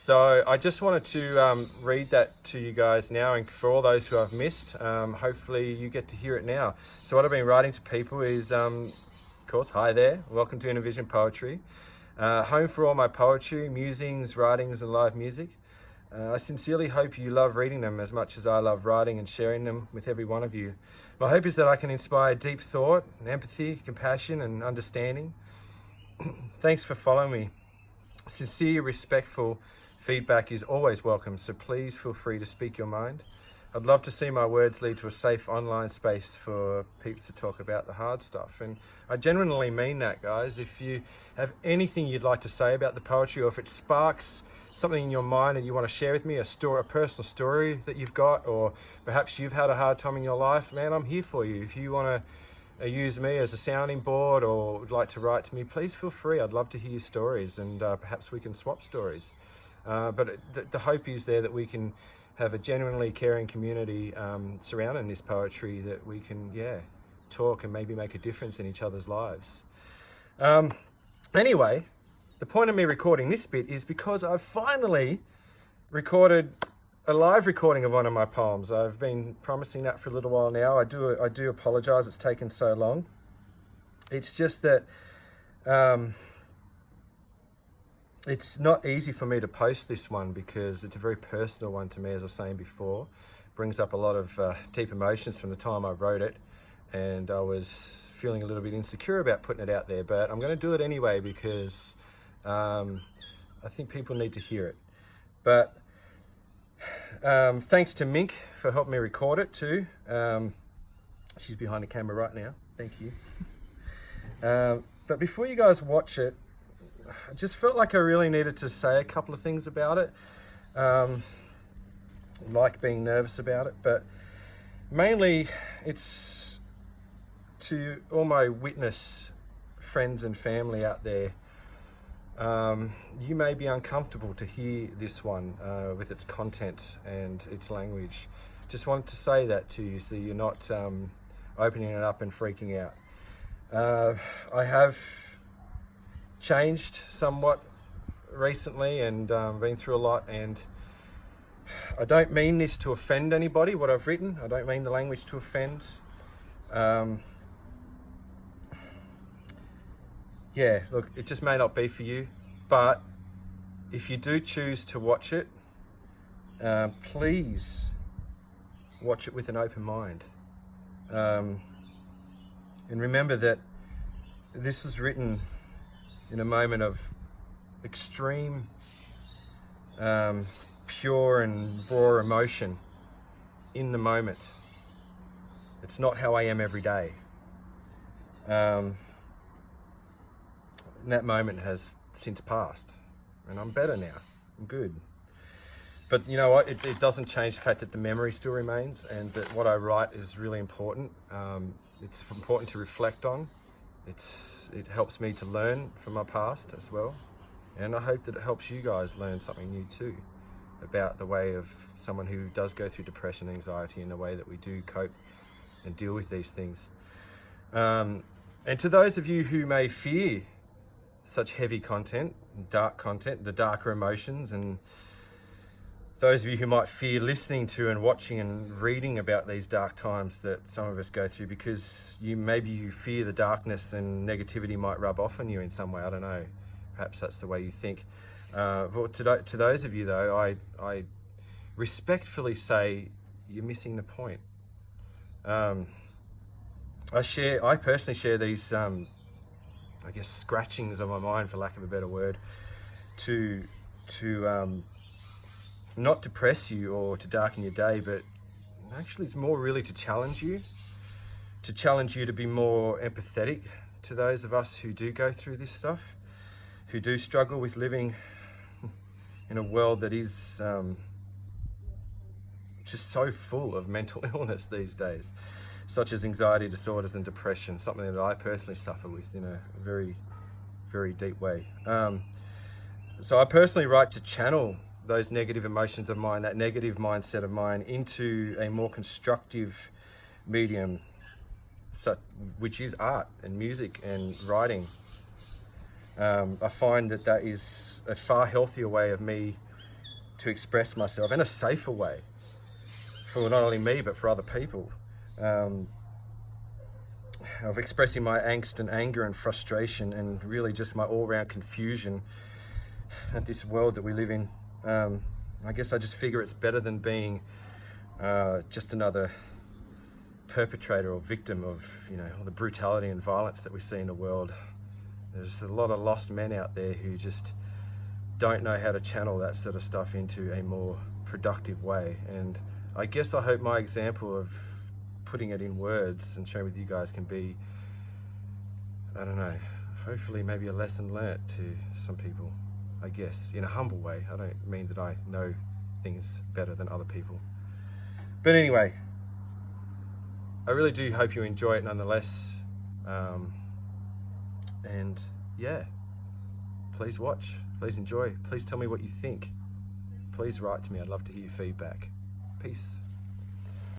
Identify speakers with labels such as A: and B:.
A: So I just wanted to read that to you guys now, and for all those who I've missed, hopefully you get to hear it now. So what I've been writing to people is, of course, hi there, welcome to Inner Vision Poetry. Home for all my poetry, musings, writings and live music. I sincerely hope you love reading them as much as I love writing and sharing them with every one of you. My hope is that I can inspire deep thought, empathy, compassion and understanding. Thanks for following me. Sincere, respectful feedback is always welcome, so please feel free to speak your mind. I'd love to see my words lead to a safe online space for peeps to talk about the hard stuff. And I genuinely mean that, guys. If you have anything you'd like to say about the poetry, or if it sparks something in your mind and you want to share with me, a personal story that you've got, or perhaps you've had a hard time in your life, man, I'm here for you. If you want to use me as a sounding board or would like to write to me, please feel free. I'd love to hear your stories, and perhaps we can swap stories. But the hope is there that we can have a genuinely caring community surrounding this poetry, that we can, talk and maybe make a difference in each other's lives. Anyway, the point of me recording this bit is because I've finally recorded a live recording of one of my poems. I've been promising that for a little while now. I do apologise it's taken so long. It's just that it's not easy for me to post this one because it's a very personal one to me, as I was saying before. It brings up a lot of deep emotions from the time I wrote it, and I was feeling a little bit insecure about putting it out there, but I'm going to do it anyway because I think people need to hear it. But thanks to Mink for helping me record it too. She's behind the camera right now. Thank you. But before you guys watch it, I just felt like I really needed to say a couple of things about it. Like being nervous about it, but mainly it's to all my witness friends and family out there. You may be uncomfortable to hear this one with its content and its language. Just wanted to say that to you so you're not opening it up and freaking out. I have changed somewhat recently and been through a lot, and I don't mean this to offend anybody, what I've written. I don't mean the language to offend. Look, it just may not be for you, but if you do choose to watch it, please watch it with an open mind. And remember that this was written in a moment of extreme, pure and raw emotion in the moment. It's not how I am every day. And that moment has since passed, and I'm better now. I'm good. But you know what? It doesn't change the fact that the memory still remains, and that what I write is really important. It's important to reflect on. It helps me to learn from my past as well. And I hope that it helps you guys learn something new too about the way of someone who does go through depression and anxiety, and the way that we do cope and deal with these things. And to those of you who may fear such heavy content, dark content, the darker emotions, and those of you who might fear listening to and watching and reading about these dark times that some of us go through because maybe you fear the darkness and negativity might rub off on you in some way. I don't know. Perhaps that's the way you think. But to those of you though, I respectfully say you're missing the point. I personally share these, scratchings of my mind, for lack of a better word, to not depress you or to darken your day, but actually it's more really to challenge you to be more empathetic to those of us who do go through this stuff, who do struggle with living in a world that is just so full of mental illness these days, such as anxiety disorders and depression, something that I personally suffer with in a very, very deep way. So I personally write to channel those negative emotions of mine, that negative mindset of mine, into a more constructive medium, which is art and music and writing. I find that is a far healthier way of me to express myself in a safer way for not only me but for other people, of expressing my angst and anger and frustration and really just my all-round confusion at this world that we live in. I guess I just figure it's better than being just another perpetrator or victim of, all the brutality and violence that we see in the world. There's a lot of lost men out there who just don't know how to channel that sort of stuff into a more productive way. And I guess I hope my example of putting it in words and sharing with you guys can be, I don't know, hopefully maybe a lesson learnt to some people, I guess, in a humble way. I don't mean that I know things better than other people. But anyway, I really do hope you enjoy it nonetheless. And yeah, please watch, please enjoy, please tell me what you think. Please write to me, I'd love to hear your feedback. Peace.